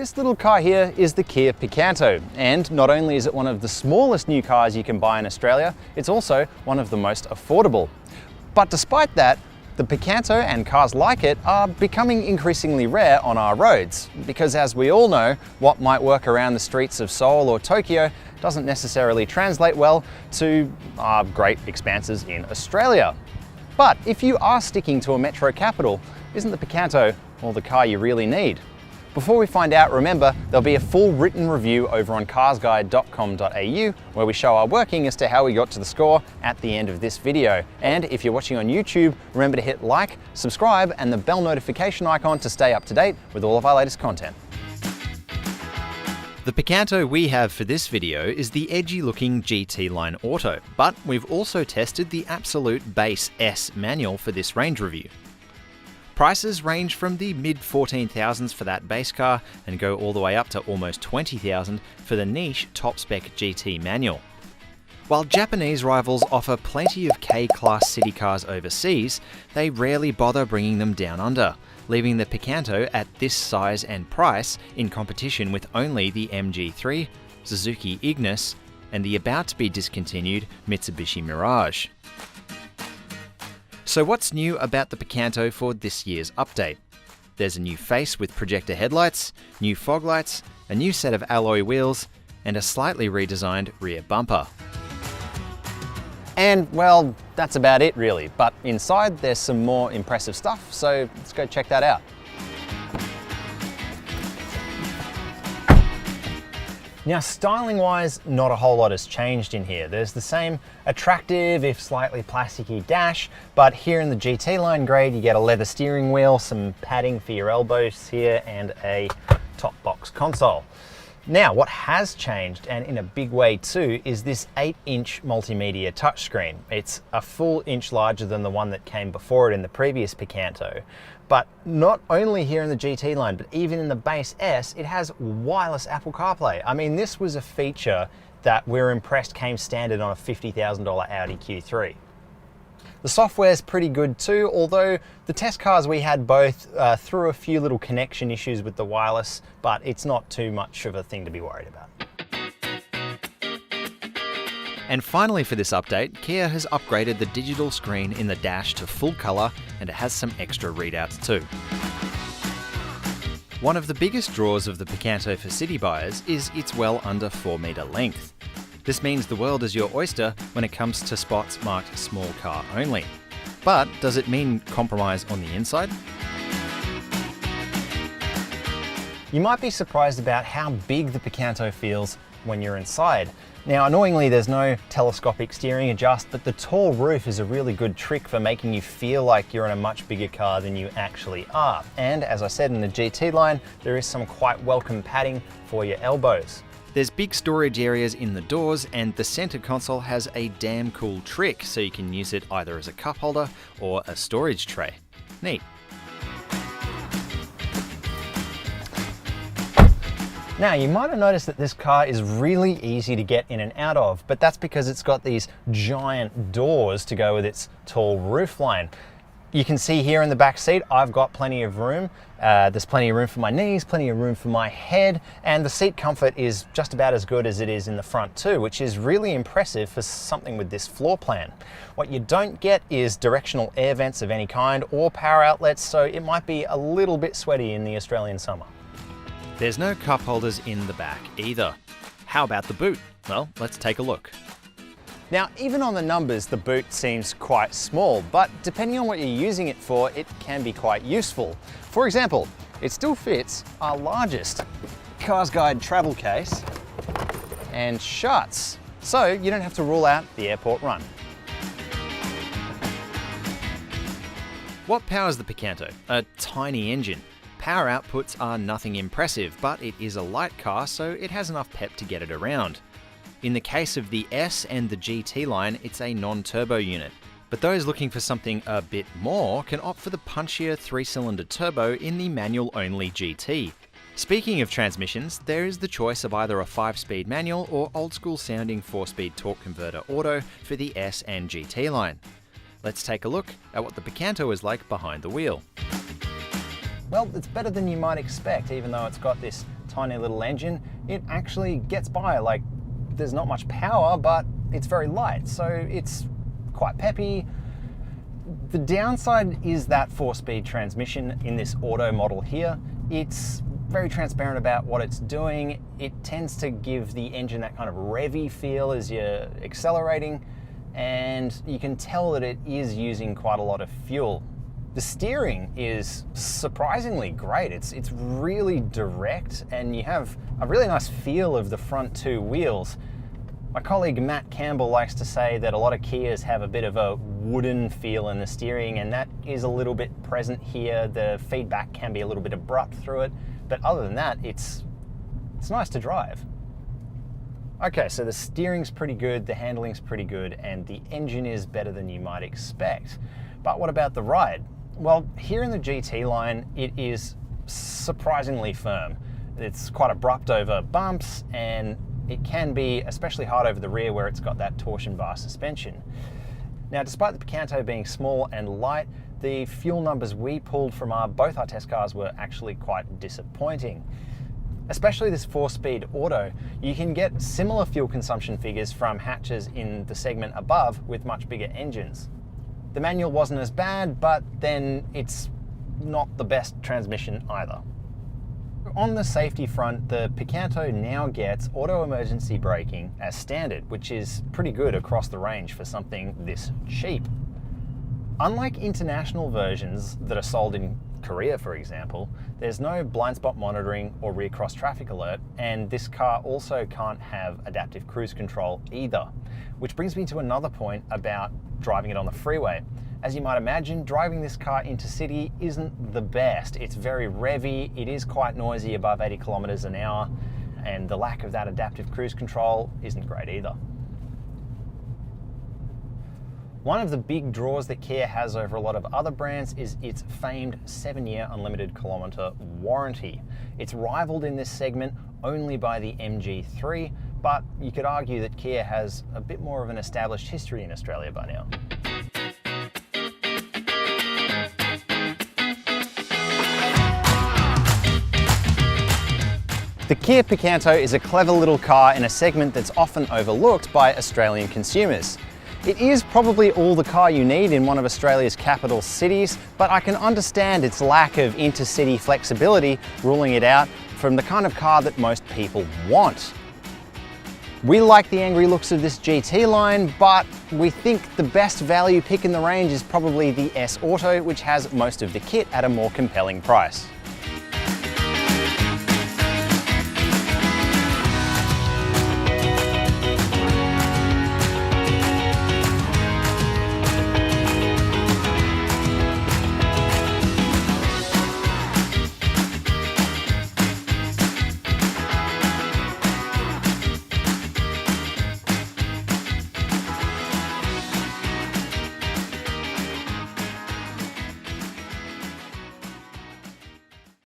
This little car here is the Kia Picanto, and not only is it one of the smallest new cars you can buy in Australia, it's also one of the most affordable. But despite that, the Picanto and cars like it are becoming increasingly rare on our roads, because as we all know, what might work around the streets of Seoul or Tokyo doesn't necessarily translate well to our great expanses in Australia. But if you are sticking to a metro capital, isn't the Picanto all the car you really need? Before we find out, remember, there'll be a full written review over on carsguide.com.au where we show our working as to how we got to the score at the end of this video. And if you're watching on YouTube, remember to hit like, subscribe, and the bell notification icon to stay up to date with all of our latest content. The Picanto we have for this video is the edgy looking GT Line Auto, but we've also tested the absolute base S manual for this range review. Prices range from the mid 14,000s for that base car and go all the way up to almost 20,000 for the niche top spec GT manual. While Japanese rivals offer plenty of K-class city cars overseas, they rarely bother bringing them down under, leaving the Picanto at this size and price in competition with only the MG3, Suzuki Ignis, and the about to be discontinued Mitsubishi Mirage. So what's new about the Picanto for this year's update? There's a new face with projector headlights, new fog lights, a new set of alloy wheels, and a slightly redesigned rear bumper. And well, that's about it really, but inside there's some more impressive stuff, so let's go check that out. Now, styling-wise, not a whole lot has changed in here. There's the same attractive, if slightly plasticky dash, but here in the GT line grade, you get a leather steering wheel, some padding for your elbows here, and a top box console. Now, what has changed, and in a big way too, is this 8-inch multimedia touchscreen. It's a full inch larger than the one that came before it in the previous Picanto. But not only here in the GT line, but even in the base S, it has wireless Apple CarPlay. I mean, this was a feature that we're impressed came standard on a $50,000 Audi Q3. The software's pretty good too, although the test cars we had both threw a few little connection issues with the wireless, but it's not too much of a thing to be worried about. And finally for this update, Kia has upgraded the digital screen in the dash to full colour, and it has some extra readouts too. One of the biggest draws of the Picanto for city buyers is its well under 4 metre length. This means the world is your oyster when it comes to spots marked small car only. But does it mean compromise on the inside? You might be surprised about how big the Picanto feels when you're inside. Now, annoyingly, there's no telescopic steering adjust, but the tall roof is a really good trick for making you feel like you're in a much bigger car than you actually are. And as I said in the GT line, there is some quite welcome padding for your elbows. There's big storage areas in the doors, and the center console has a damn cool trick, so you can use it either as a cup holder or a storage tray. Neat. Now, you might have noticed that this car is really easy to get in and out of, but that's because it's got these giant doors to go with its tall roofline. You can see here in the back seat, I've got plenty of room. There's plenty of room for my knees, plenty of room for my head, and the seat comfort is just about as good as it is in the front too, which is really impressive for something with this floor plan. What you don't get is directional air vents of any kind or power outlets, so it might be a little bit sweaty in the Australian summer. There's no cup holders in the back either. How about the boot? Well, let's take a look. Now, even on the numbers, the boot seems quite small, but depending on what you're using it for, it can be quite useful. For example, it still fits our largest Cars Guide travel case and shuts, so you don't have to rule out the airport run. What powers the Picanto? A tiny engine. Power outputs are nothing impressive, but it is a light car, so it has enough pep to get it around. In the case of the S and the GT line, it's a non-turbo unit. But those looking for something a bit more can opt for the punchier 3-cylinder turbo in the manual-only GT. Speaking of transmissions, there is the choice of either a 5-speed manual or old-school sounding 4-speed torque converter auto for the S and GT line. Let's take a look at what the Picanto is like behind the wheel. Well, it's better than you might expect, even though it's got this tiny little engine, it actually gets by. Like, there's not much power, but it's very light, so it's quite peppy. The downside is that 4-speed transmission in this auto model here. It's very transparent about what it's doing. It tends to give the engine that kind of revvy feel as you're accelerating, and you can tell that it is using quite a lot of fuel. The steering is surprisingly great. It's really direct, and you have a really nice feel of the front two wheels. My colleague Matt Campbell likes to say that a lot of Kias have a bit of a wooden feel in the steering, and that is a little bit present here. The feedback can be a little bit abrupt through it, but other than that, it's nice to drive. Okay, so the steering's pretty good, the handling's pretty good, and the engine is better than you might expect. But what about the ride? Well, here in the GT line, it is surprisingly firm. It's quite abrupt over bumps, and it can be especially hard over the rear where it's got that torsion bar suspension. Now, despite the Picanto being small and light, the fuel numbers we pulled from both our test cars were actually quite disappointing. Especially this 4-speed auto, you can get similar fuel consumption figures from hatches in the segment above with much bigger engines. The manual wasn't as bad, but then it's not the best transmission either. On the safety front, the Picanto now gets auto emergency braking as standard, which is pretty good across the range for something this cheap. Unlike international versions that are sold in Korea, for example, there's no blind spot monitoring or rear cross traffic alert, and this car also can't have adaptive cruise control either. Which brings me to another point about driving it on the freeway. As you might imagine, driving this car into city isn't the best. It's very revvy, it is quite noisy above 80 kilometers an hour, and the lack of that adaptive cruise control isn't great either. One of the big draws that Kia has over a lot of other brands is its famed 7-year unlimited kilometer warranty. It's rivaled in this segment only by the MG3, but you could argue that Kia has a bit more of an established history in Australia by now. The Kia Picanto is a clever little car in a segment that's often overlooked by Australian consumers. It is probably all the car you need in one of Australia's capital cities, but I can understand its lack of intercity flexibility, ruling it out from the kind of car that most people want. We like the angry looks of this GT line, but we think the best value pick in the range is probably the S Auto, which has most of the kit at a more compelling price.